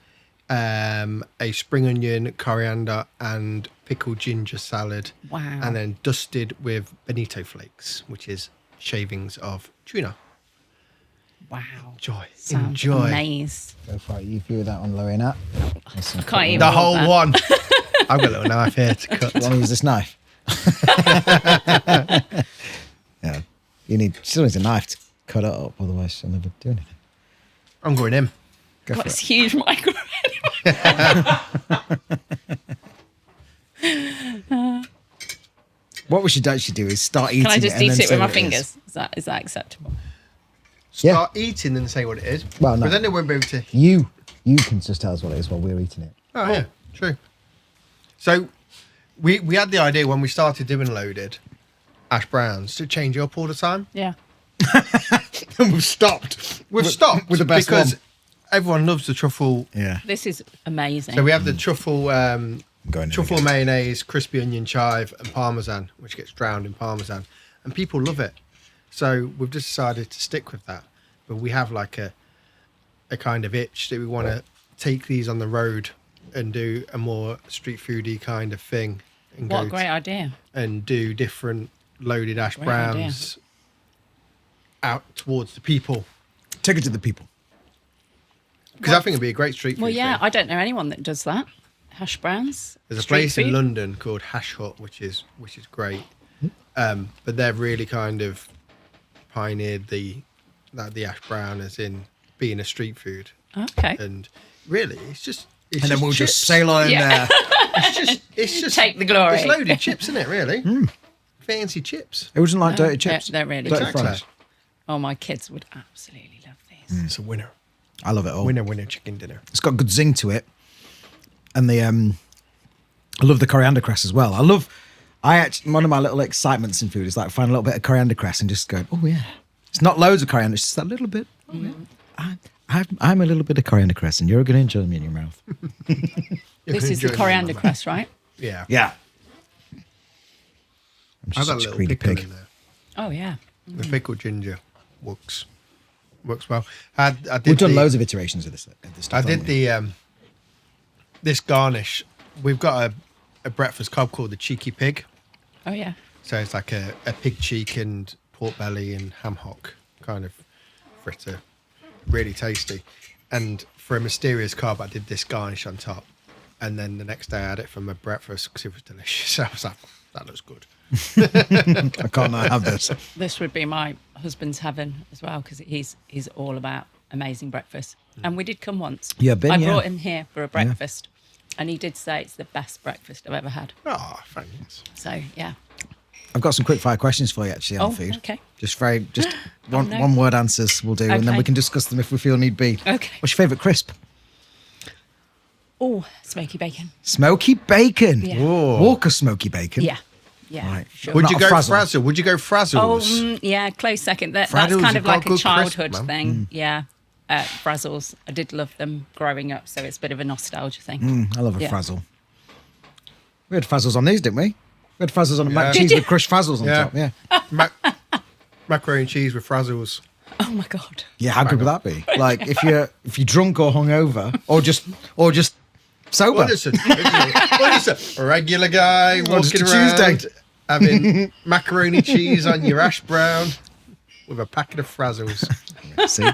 a spring onion, coriander, and pickled ginger salad. Wow. And then dusted with bonito flakes, which is shavings of tuna. Wow. Enjoy. Sounds Enjoy. amazing. Go for it. You feel that one, Lorena. I can't even. The hold whole that. one. I've got a little knife here to cut. You want to use this knife? Yeah. Still needs a knife to cut it up, otherwise she'll never do anything. I'm going in. Go for What's it. huge microphone? What we should actually do is start eating Can I just and eat then it say with my what it is. fingers? Is that acceptable? Start eating and say what it is. Well, no. But then they won't be able to. You can just tell us what it is while we're eating it. Oh, yeah. True. So we had the idea when we started doing loaded hash browns to change it up all the time. Yeah. And we've stopped. We've stopped with the best because one. everyone loves the truffle. Yeah. This is amazing. So we have the truffle Going in truffle again. mayonnaise, crispy onion chive, and parmesan, which gets drowned in parmesan, and people love it. So we've just decided to stick with that. But we have like a kind of itch that we want to take these on the road and do a more street foodie kind of thing. And What a go great idea. and do different loaded hash Great browns out towards the people. Take it to the people. Because I think it'd be a great street food Well, yeah, thing. I don't know anyone that does that. Hash browns. There's a street place in food. London called Hash Hut, which is great. But they're really kind of pioneered the hash brown as in being a street food. Okay. And really, it's just And then we'll just sail on in Yeah. there. it's just Take the glory. It's loaded chips, isn't it? Really, fancy chips. It wasn't like No, dirty chips. they're really Dirty good. fries. Oh, my kids would absolutely love these. It's a winner, I love it all. winner chicken dinner. It's got good zing to it, and I love the coriander cress as well. One of my little excitements in food is like find a little bit of coriander cress and just go, oh yeah. It's not loads of coriander, it's just that little bit. Oh, yeah. I'm a little bit of coriander cress, and you're going to enjoy me in your mouth. This is the coriander cress, right? Yeah, Yeah. I'm I've just got a such a little greedy pickle pig. in there. Oh, yeah. The pickled ginger works well. I did We've done the- loads of iterations of this. I Stuff, did haven't we? the this garnish. We've got a breakfast cob called the Cheeky Pig. Oh, yeah. So it's like a pig cheek and pork belly and ham hock kind of fritter. Really tasty. And for a mysterious carb, I did this garnish on top. And then the next day I had it for my breakfast because it was delicious. I was like, that looks good. I can't not have this. This would be my husband's heaven as well because he's all about amazing breakfast. And we did come once. You have been, I yeah. brought him here for a breakfast, and he did say it's the best breakfast I've ever had. Oh, thanks. So yeah. I've got some quick fire questions for you actually on food. Okay. Just one no. one word answers will do, and then Okay. we can discuss them if we feel need be. Okay. What's your favourite crisp? Oh, smoky bacon. Smoky bacon. Yeah. Whoa. Walker smoky bacon. Yeah. Yeah. Right. Sure. Would Not you a go frazzle. frazzle? Would you go Oh, frazzles? yeah, close second. That's Frazzles kind have of got like a good crisp, childhood man. thing. Yeah. Frazzles. I did love them growing up, so it's a bit of a nostalgia thing. I love a Yeah. frazzle. We had frazzles on these, didn't we? We had frazzles on the mac and Yeah. cheese Did you? with crushed frazzles on Yeah. top. Yeah. Macaroni and cheese with frazzles. Oh my God. Yeah, how good would that be? Like if you're drunk or hungover or just sober. What is a regular guy Well, just walking a around Tuesday. having macaroni cheese on your ash brown with a packet of frazzles? See,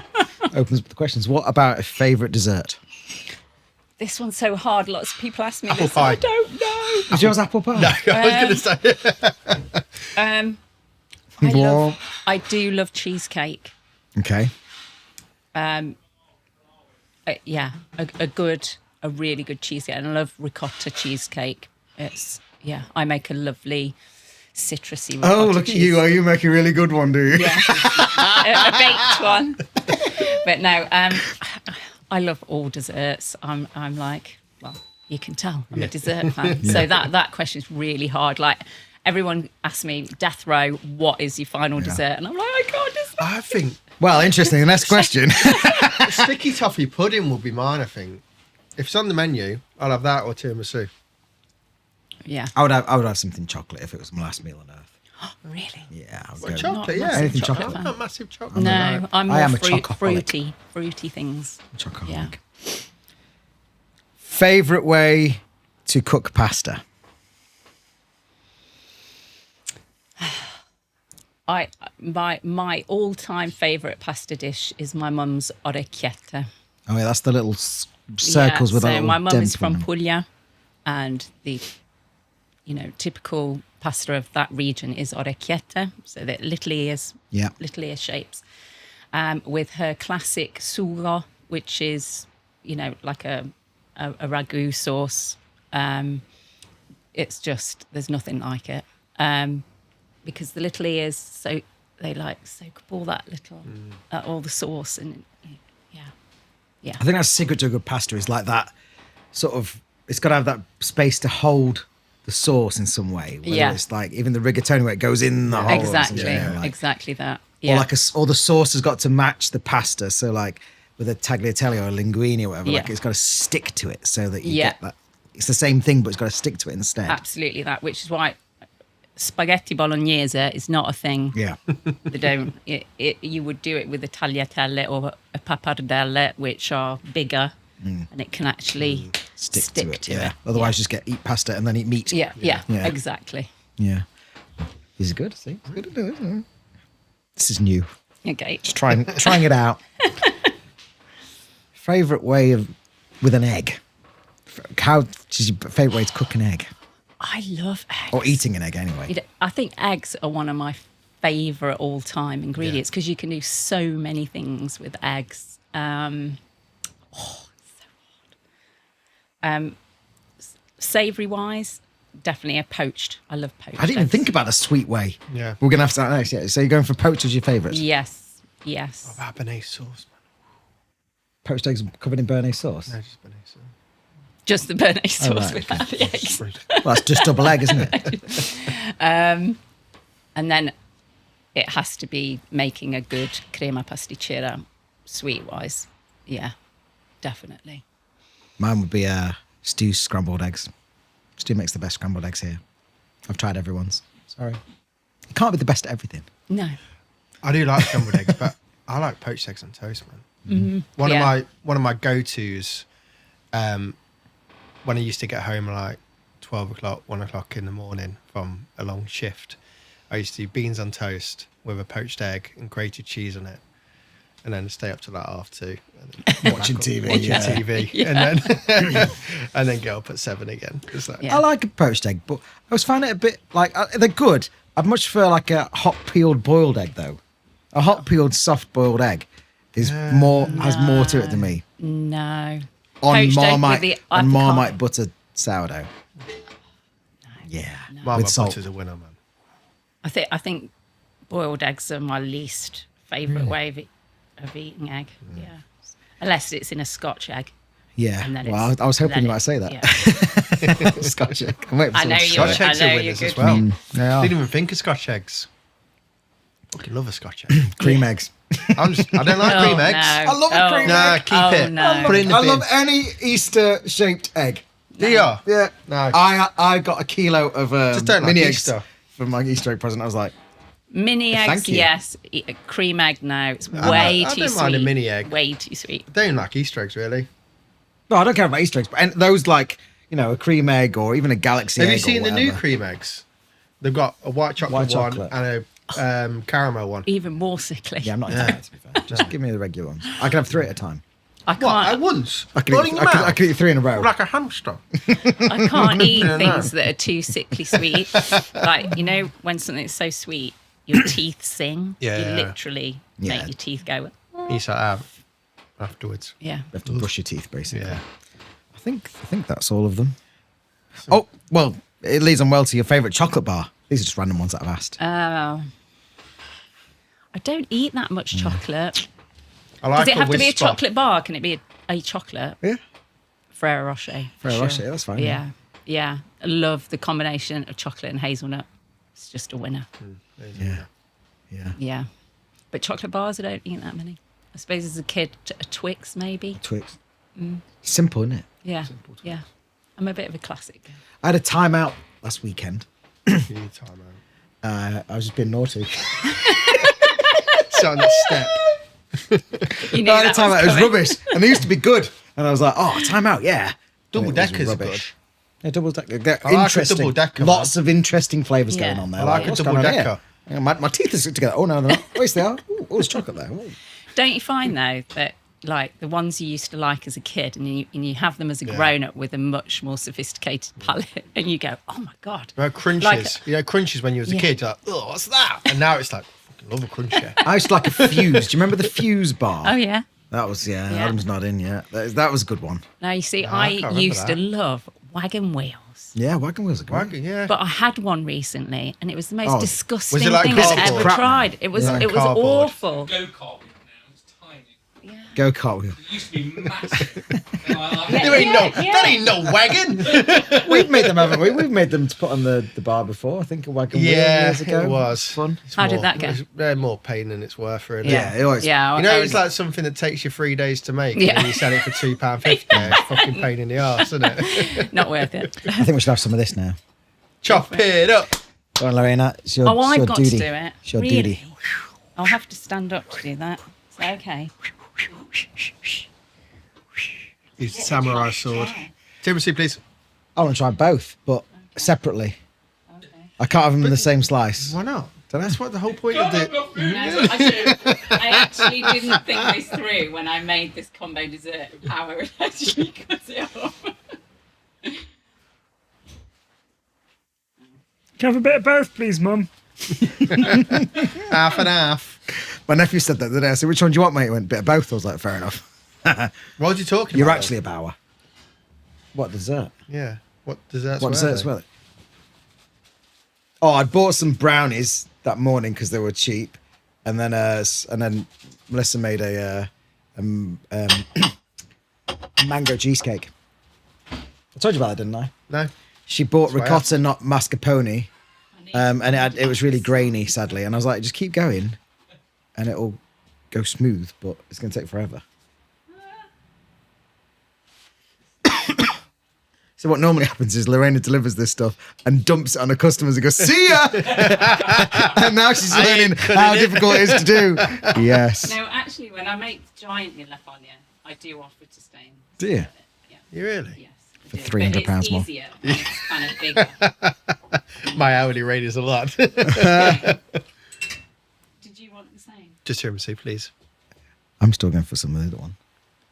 opens up the questions. What about a favourite dessert? This one's so hard. Lots of people ask me Apple this. and I pie. don't know. Is yours apple pie? No, I was going to say. I do love cheesecake. Okay. Yeah, a really good cheesecake. And I love ricotta cheesecake. I make a lovely citrusy ricotta Oh, look at you! Oh, you make a really good one, do you? Yeah, a baked one. But no, I love all desserts. I'm like, well, you can tell I'm a dessert fan. So that question is really hard. Like everyone asks me, death row, what is your final dessert? And I'm like, I can't decide. I think Well, interesting. The next question. sticky toffee pudding will be mine, I think. If it's on the menu, I'll have that or tiramisu. Yeah, I would have something chocolate if it was my last meal on earth. really. Yeah, I would Well, go. chocolate, Not yeah. Anything chocolate chocolate. I'm not massive chocolate. No, I'm more I am a chocoholic. fruity things. Chocolate. Yeah. Favorite way to cook pasta? My all-time favourite pasta dish is my mum's orecchiette. Oh yeah, that's the little circles with a so little my mum is dent from on them. Puglia, and the typical pasta of that region is orecchiette, so that little ears, Yeah. little ear shapes, with her classic sugo, which is like a ragu sauce. It's just there's nothing like it. Because the little ears, so they soak up all that little, all the sauce, and yeah. I think that's the secret to a good pasta is like that sort of. It's got to have that space to hold the sauce in some way. Whether Yeah. It's like even the rigatoni where it goes in the hole. or Exactly, something, like- exactly that. Or Yeah, like or the sauce has got to match the pasta. So like with a tagliatelle or a linguine or whatever, like Yeah. it's got to stick to it so that you Yeah. get that. It's the same thing, but it's got to stick to it instead. absolutely that. Which is why spaghetti bolognese is not a thing. Yeah. They don't. You would do it with a tagliatelle or a pappardelle, which are bigger, and it can actually stick to it. Otherwise, just eat pasta and then eat meat. Yeah, Yeah. exactly. Yeah. Is it good? See, it's good to do, isn't it? This is new. Okay. Just trying it out. Favorite way with an egg? How is your favorite way to cook an egg I love eggs. or eating an egg anyway? I think eggs are one of my favourite all-time ingredients because you can do so many things with eggs. Savoury-wise, definitely a poached. I love poached. I didn't even eggs. think about a sweet way. Yeah. We're gonna have to start next. Yeah. So you're going for poached as your favourite? Yes. Oh, béarnaise sauce, Poached eggs covered in béarnaise sauce. man. No, just béarnaise sauce. Just the béarnaise sauce right, without the eggs. Well, that's just double egg, isn't it? And then it has to be making a good crema pasticcera, sweet-wise. Yeah, definitely. Mine would be Stew's scrambled eggs. Stew makes the best scrambled eggs here. I've tried everyone's. Sorry. It can't be the best at everything. No. I do like scrambled eggs, but I like poached eggs on toast, man. One of my go-tos when I used to get home at like 12 o'clock, 1 o'clock in the morning from a long shift, I used to do beans on toast with a poached egg and grated cheese on it. and then stay up till like 2:30. And then Watching TV. watching yeah. TV, and then and then get up at 7 again. It's like, Yeah. I like a poached egg, but I was finding it a bit like they're good. I'd much prefer like a hot peeled boiled egg though. A hot peeled soft boiled egg is has more to it than me. No. On Poached egg with Marmite the and apricot. Marmite butter sourdough. Yeah, Marmite with salt. butter's a winner, man. I think boiled eggs are my least favourite way of eating egg. Yeah. Unless it's in a Scotch egg. Yeah. And then Well, it's- I was hoping then you might it- say that. yeah. Scotch egg. I'm waiting for I know someone to you say Scotch it. eggs I are know winners you're as good. well. They are. Didn't even think of Scotch eggs. Fucking love a Scotch egg. Cream eggs. I don't like Oh, cream eggs. no. I love a cream Nah, egg. keep Oh, it. no. Put it in the I bin. love any Easter shaped egg. Do you? Yeah. No. I got a kilo of Just don't mini like eggs Easter. for my Easter egg present. I was like, Mini Thank eggs, you. yes. A cream egg, no. It's I way don't too sweet. mind a mini egg. Way too sweet. I don't like Easter eggs, really. no, I don't care about Easter eggs, but and those like, a cream egg or even a galaxy Have egg. you seen or the new whatever. cream eggs? They've got a white chocolate, White chocolate. one and a caramel one. Even more sickly. Yeah, I'm not into that, to be fair. Just give me the regular ones. I can have 3 at a time. I What? At can't. once? I can, Rolling eat, them I, can, out? I can eat 3 in a row. Like a hamster. I can't eat No. things that are too sickly sweet. Like, when something's so sweet, your teeth sing. Yeah. You literally Yeah. make your teeth go, You start out afterwards. yeah. You have to brush your teeth, basically. Yeah. I think that's all of them. Oh, well, it leads on well to your favourite chocolate bar. These are just random ones that I've asked. I don't eat that much chocolate. I like Does it have to be a Whisper. chocolate bar? Can it be a chocolate? Yeah. Ferrero Rocher. for Ferrero Rocher, that's fine, Yeah. Yeah. I love the combination of chocolate and hazelnut. It's just a winner. Yeah. Yeah. Yeah. But chocolate bars, I don't eat that many. I suppose as a kid, a Twix maybe. Twix. Simple, isn't it? Yeah. Yeah. I'm a bit of a classic. I had a timeout last weekend. You need time out. I was just being naughty. Sit on that step. You knew I had a that timeout. It was coming. rubbish. And they used to be good. And I was like, oh, timeout, yeah. Double And it was deckers are rubbish. Yeah, double decker. I like a Interesting. double decker, Lots of interesting flavours Yeah. going on there. I like a what's double going on here? decker. Hang on, my teeth are stuck together. Oh, no, they're not. Oh, yes, they are. Oh, there's chocolate there. Oh. Don't you find though that like the ones you used to like as a kid and you have them as a grown up with a much more sophisticated palate and you go, oh my God. Crunches. Like- Crunches when you was a Yeah. kid. You're like, oh, what's that? And now it's like, fucking love a cruncher. I used to like a Fuse. Do you remember the Fuse bar? Oh yeah. That was, Yeah. Adam's not in yet. That was a good one. Now you see, I I can't remember used to that. love wagon wheels. Yeah, Wagon Wheels are good. Wagon, yeah. But I had one recently, and it was the most Oh, disgusting was it like thing I've cardboard? ever Crap. tried. It was Yeah. it was Cardboard. awful. Go kart wheel now. It's tiny. Yeah. Go Kart Wheel. It used to be massive. I There ain't Yeah. that ain't no wagon. We've made them, haven't we? We've made them to put on the bar before. I think a Wagon Wheel Yeah, years ago. it was Fun. It's How did that go? They're more pain than it's worth, really. Yeah, it always. Yeah, You know, I it's was- like something that takes you 3 days to make, Yeah. and you sell it for £2.50. It's fucking pain in the arse, isn't it? not worth it. I think we should have some of this now. Chop it up. Go on, Lorena. It's your, Oh, it's I've your got duty. to do it. It's your Really? duty. I'll have to stand up to do that. So, okay. Use the samurai sword. Tiramisu, please. I want to try both, but separately. Okay. I can't have them in the same slice. Why not? Dunno. That's what the whole point of the. I actually didn't think this through when I made this combo dessert. How I would actually cut it off. Can I have a bit of both, please, Mum? Half and half. My nephew said that the other day. I said, which one do you want, mate? He went, bit of both. I was like, fair enough. What are you talking You're about? actually a bower. What dessert? Yeah. What desserts? What were desserts they? were it? Oh, I'd bought some brownies that morning because they were cheap, and then Melissa made a mango cheesecake. I told you about that, didn't I? No. She bought That's why I ricotta, not mascarpone, and it was really grainy, sadly. And I was like, just keep going, and it'll go smooth, but it's going to take forever. So what normally happens is Lorena delivers this stuff and dumps it on her customers and goes, see ya! And now she's learning how difficult it is to do. Yes. No, actually, when I make giant lasagna, I do offer to stain. Do you? Yeah. You really? Yes. I For do. £300 But it's more. easier when it's kind of bigger. My hourly rate is a lot. Did you want the same? Just tiramisu, please. I'm still going for some of the other one.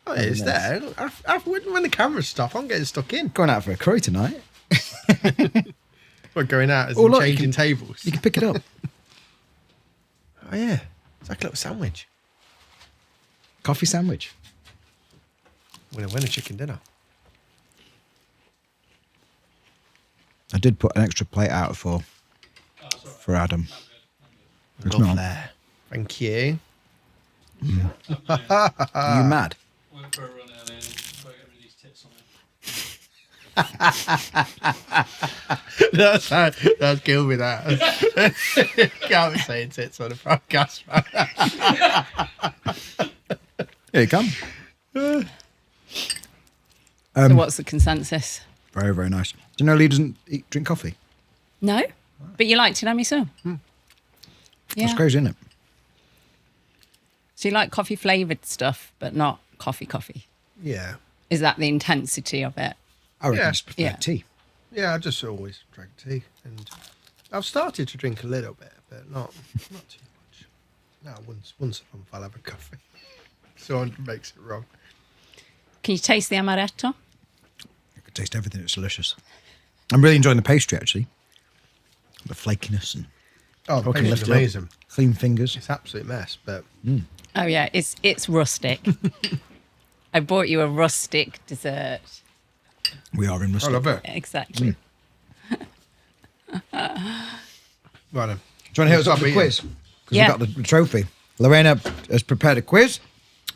Oh, it's there. When the cameras stop, I'm getting stuck in. Going out for a curry tonight. We're going out as Oh, in look, changing tables. You can pick it up. Oh, yeah. It's like a little sandwich. Coffee sandwich. Winner, chicken dinner. I did put an extra plate out for Adam. It's Love not. there. Thank you. Are you mad? Went for a run earlier and got to get rid of these tits on me. That's killed me, that. Can't be saying tits on a podcast, man. Here you come. So what's the consensus? Very, very nice. Do you know Lee doesn't drink coffee? No, but you like tiramisu. Yeah. That's crazy, isn't it? So you like coffee flavoured stuff, but not coffee. Yeah. Is that the intensity of it? I reckon Yeah. it's prefer Yeah. tea. Yeah, I just always drank tea. And I've started to drink a little bit, but not too much. No, once a month I'll have a coffee. Someone makes it wrong. Can you taste the amaretto? I could taste everything. It's delicious. I'm really enjoying the pastry, actually. The flakiness and Oh, the can pastry's lift it up. amazing. Clean fingers. It's an absolute mess, but Oh yeah, it's rustic. I bought you a rustic dessert. We are in I rustic. love it. Exactly. Right then. Do you want to hear us Stop off the eating. quiz? Because Yeah. we got the trophy. Lorena has prepared a quiz.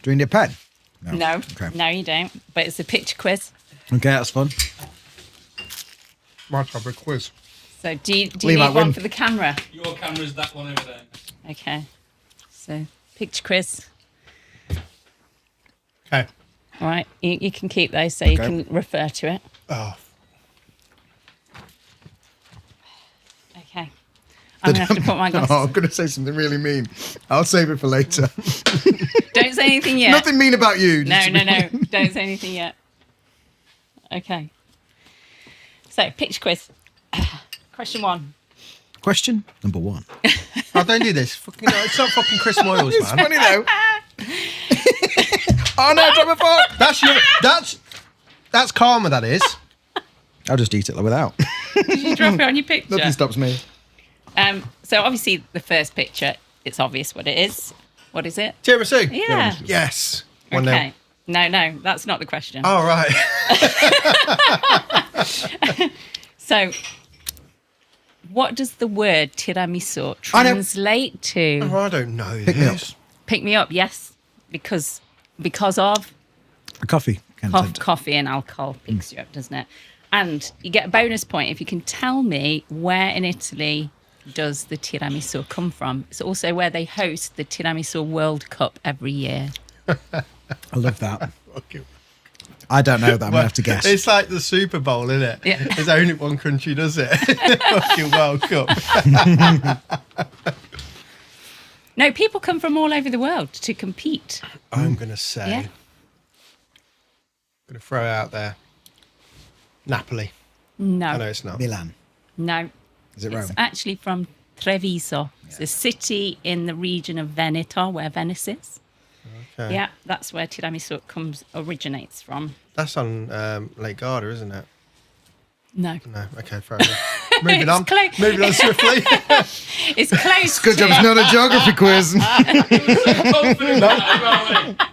Do you need a pen? No, Okay. no, you don't. But it's a picture quiz. Okay, that's fun. My type of quiz. So do you Lee need might one win. for the camera? Your camera's that one over there. Okay. So picture quiz. Okay. All right. You can keep those so you Okay. can refer to it. Oh, Okay. I'm going to have to put my glasses Oh, I'm going to say something really mean. I'll save it for later. Don't say anything yet. Nothing mean about you. No, just- no. Don't say anything yet. Okay. So, picture quiz. Question 1. Question number 1. I don't do this. Fucking, it's not fucking Chris Moyles, It's man. funny though. Oh no, drop a fork. That's karma. That is. I'll just eat it without. Did you drop it on your picture? Nothing stops me. So, obviously, the first picture, it's obvious what it is. What is it? Tiramisu. Yeah. Yes. Okay. No, that's not the question. Oh right. So, what does the word tiramisu I know. translate to? Oh, I don't know Pick me up. this. Pick me up, yes, because of A coffee. coffee and alcohol picks you up, doesn't it? And you get a bonus point if you can tell me where in Italy does the tiramisu come from. It's also where they host the Tiramisu World Cup every year. I love that. Fucking- I don't know that. I'm going to have to guess. It's like the Super Bowl, isn't it? Yeah. There's only one country does it. Fucking World Cup. No, people come from all over the world to compete. I'm gonna say. Yeah. I'm gonna throw it out there. Napoli. No, I know it's not. Milan. no. Is it It's Rome? actually from Treviso. It's a city in the region of Veneto, where Venice is. Okay. Yeah, that's where tiramisu originates from. That's on Lake Garda, isn't it? No, No. Okay, fair enough. Moving It's on. close. Moving on swiftly. it's close. Good job. to- It's not a geography quiz. Confident no.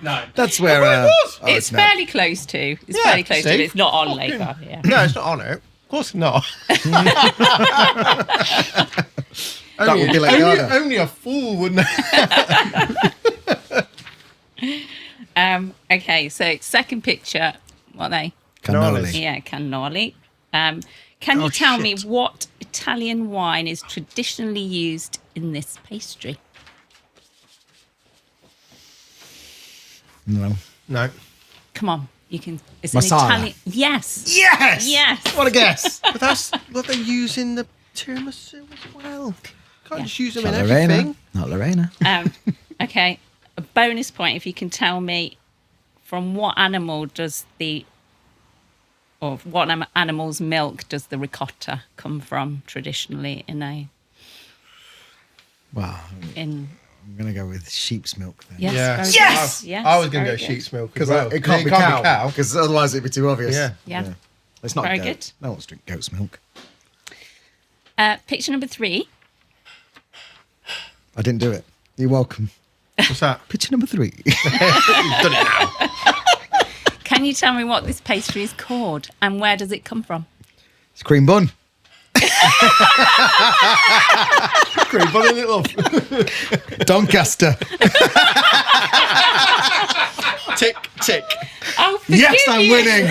No. That's where. It's fairly close to. It's Yeah, fairly close to. see? But it's not on Lake Garda. Yeah. No, it's not on it. Of course not. That would be Lake Garda. Only a fool wouldn't. Okay, so second picture. What are they? Cannoli. Yeah, cannoli. Can you Oh, tell me shit. what Italian wine is traditionally used in this pastry? No. No. Come on, you can. It's Masala. an Italian. Yes. Yes. Yes. What a guess. But that's what they use in the tiramisu as well. Can't Yeah. just use them Not in Lorena. everything. Not Lorena. Okay, a bonus point if you can tell me from what animal does animal's milk does the ricotta come from traditionally Wow. in I'm gonna go with sheep's milk then. Yes. Yeah. very Yes! good. Yes. I was going to very go good. sheep's milk as Because well. it can't be cow. Because otherwise it'd be too obvious. Yeah. Yeah. It's not Very goat. good. No one wants to drink goat's milk. Picture number 3. I didn't do it. You're welcome. What's that? Picture number 3. You've done it now. Can you tell me what this pastry is called and where does it come from? It's cream bun. Cream bun in it, love. Doncaster. Tick, tick. Oh, forgive Yes, I'm you. winning.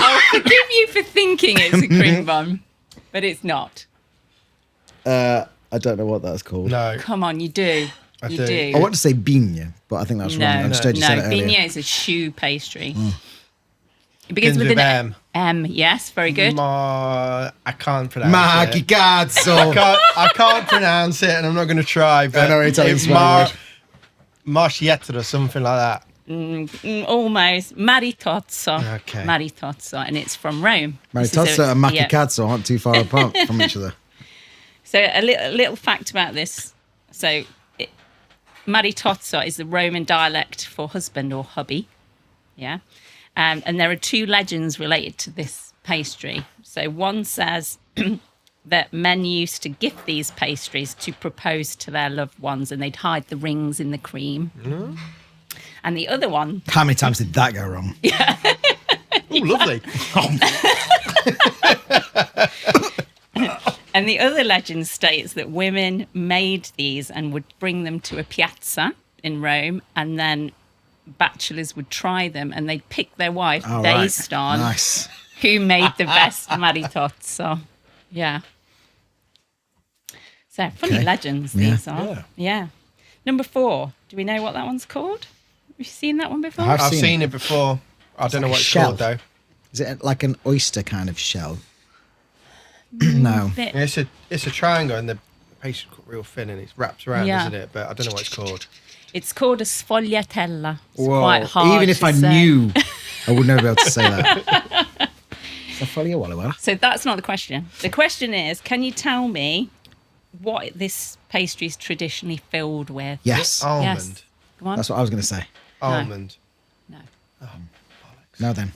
I'll forgive you for thinking it's a cream bun, but it's not. I don't know what that's called. No. Come on, you do. I You do. do. I want to say beignet, but I think that's wrong. I just heard you no, said it earlier. beignet is a choux pastry. Mm. It begins with with an M. M. Yes, very good. I can't pronounce Maggi it. cazzo. I can't pronounce it, and I'm not going to try. But know Italian it's swear word. Marchietta or something like that. Almost maritozzo. Okay. Maritozzo, and it's from Rome. This is Maritozzo and yeah. Maggi cazzo aren't too far apart from each other. So a little fact about this. So maritozzo is the Roman dialect for husband or hubby. Yeah. And there are 2 legends related to this pastry. So one says that men used to gift these pastries to propose to their loved ones and they'd hide the rings in the cream. And the other one... How many times did that go wrong? Oh, lovely. And the other legend states that women made these and would bring them to a piazza in Rome, and then bachelors would try them and they'd pick their wife Oh, based right. on Nice. who made the best maritozzo. Yeah. So funny Okay. legends Yeah. these are. Yeah. Number 4. Do we know what that one's called? Have you seen that one before? I've I've seen seen it before. I don't know like what a it's shell. called though. Is it like an oyster kind of shell? No. Bit- Yeah, it's a triangle, and the pastry's cut real thin, and it's wrapped around, Yeah. isn't it? But I don't know what it's called. It's called a sfogliatella. It's Whoa. quite hard. Even if to I say. knew, I would never be able to say that. It's a folly or walla walla. So that's not the question. The question is, can you tell me what this pastry is traditionally filled with? Yes. Almond. Yes. Go on. That's what I was going to say. Almond. No. No, then.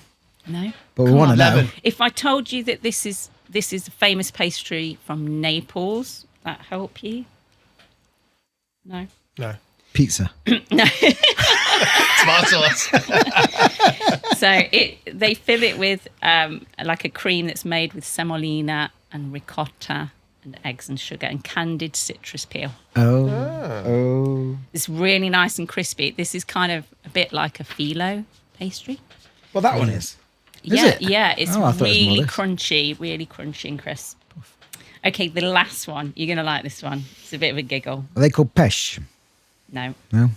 No. But we Come want to on. know. Lemon. If I told you that this is a famous pastry from Naples, that help you? No. No. Pizza. Tomato sauce. So they fill it with like a cream that's made with semolina and ricotta and eggs and sugar and candied citrus peel. Oh. It's really nice and crispy. This is kind of a bit like a phyllo pastry. Well, that one is. Yeah, it? yeah, it's Oh, I thought it was more really this. crunchy and crisp. Okay, the last one. You're gonna like this one. It's a bit of a giggle. Are they called pesh? No, No.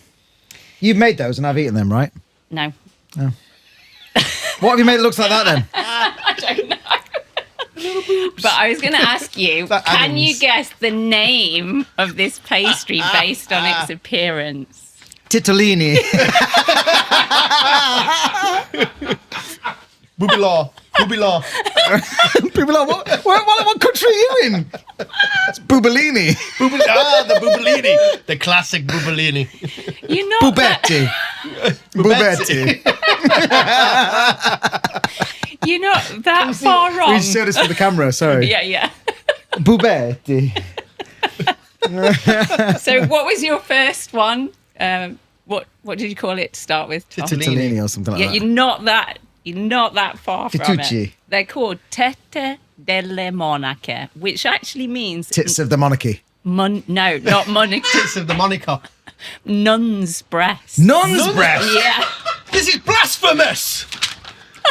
You've made those and I've eaten them, right? no. What have you made that looks like that then? I don't know. But I was going to ask you, That can you Adams. guess the name of this pastry based on its appearance? Titolini. Boubilar. Boubilar. People are like, what country are you in? It's Bubalini. The Bubalini. The classic Bubalini. You're not Bubetti. Bubetti. You're not that far We wrong. just showed this for the camera, sorry. Yeah. Bubetti. So what was your first one? What did you call it to start with, Tom? Titolini. Titolini or something like Yeah, that. you're not that far from Fettucci. it. They're called tette delle monache, which actually means Tits of the monarchy. no, not monarchy, Tits of the Monica. nun's breast. Nun's breast. Yeah. This is blasphemous.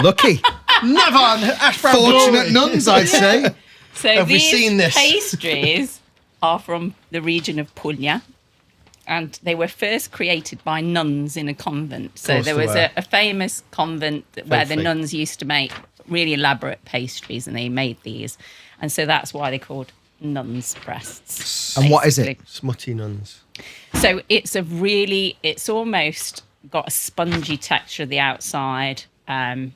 Lucky. Never on Ash Brown Fortunate Glory. nuns, I'd say. So Have we these seen this? pastries are from the region of Puglia, and they were first created by nuns in a convent. So course there they was were. a famous convent where the Filthy. nuns used to make really elaborate pastries, and they made these, and so that's why they're called nuns' breasts. And what is it? basically. Smutty nuns. So it's almost got a spongy texture at the outside, and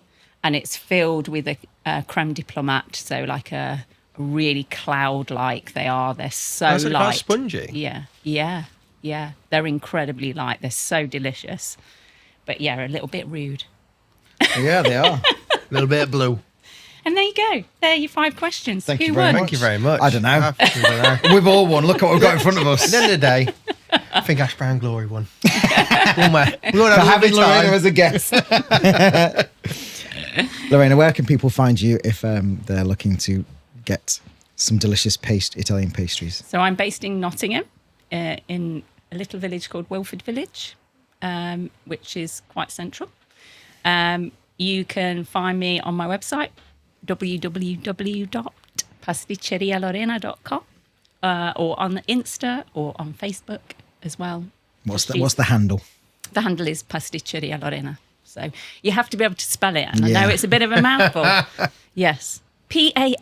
it's filled with a creme diplomate, so like a really cloud-like. They are. They're so That's light. quite spongy. Yeah. They're incredibly light. They're so delicious. But yeah, a little bit rude. Yeah, they are. A little bit of blue. And there you go. There are your 5 questions. Thank Who you very won? much. Thank you very much. I don't know. I don't know. We've all won. Look what we've got in front of us. At the end of the day, I think Ash Brown Glory won. We all For had a having lovely Lorena time. as a guest. Lorena, where can people find you if they're looking to get some delicious Italian pastries? So I'm based in Nottingham, in a little village called Wilford Village, which is quite central. You can find me on my website, www.pasticcerialorena.com, or on Insta or on Facebook as well. What's the handle? The handle is Pasticceria Lorena. So you have to be able to spell it. And Yeah. I know it's a bit of a mouthful. Yes. Pasticeria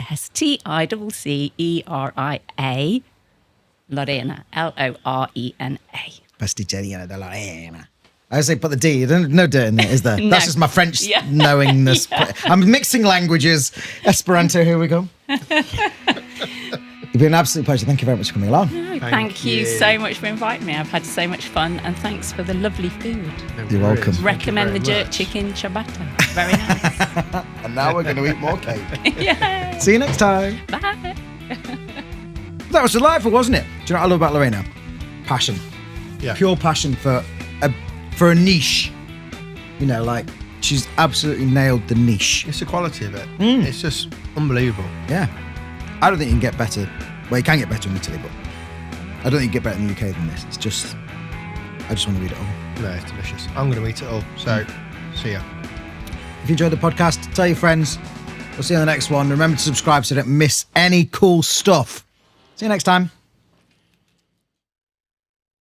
Lorena. Lorena. Pasticceria de Lorena. I say put the D. There's no D in there, is there? No. That's just my French Yeah. knowingness. Yeah. I'm mixing languages. Esperanto, here we go. It's been an absolute pleasure. Thank you very much for coming along. No, thank you so much for inviting me. I've had so much fun, and thanks for the lovely food. You're welcome. Thank you Recommend the very jerk much. chicken ciabatta. Very nice. And now we're going to eat more cake. Yeah. See you next time. Bye. That was delightful, wasn't it? Do you know what I love about Lorena? Passion. Yeah. Pure passion for a niche. You know, like she's absolutely nailed the niche. It's the quality of it. Mm. It's just unbelievable. Yeah. I don't think you can get better. Well, you can get better in Italy, but I don't think you get better in the UK than this. It's just, I just want to read it all. No, it's delicious. I'm going to eat it all. So, see ya. If you enjoyed the podcast, tell your friends. We'll see you on the next one. Remember to subscribe so you don't miss any cool stuff. See you next time.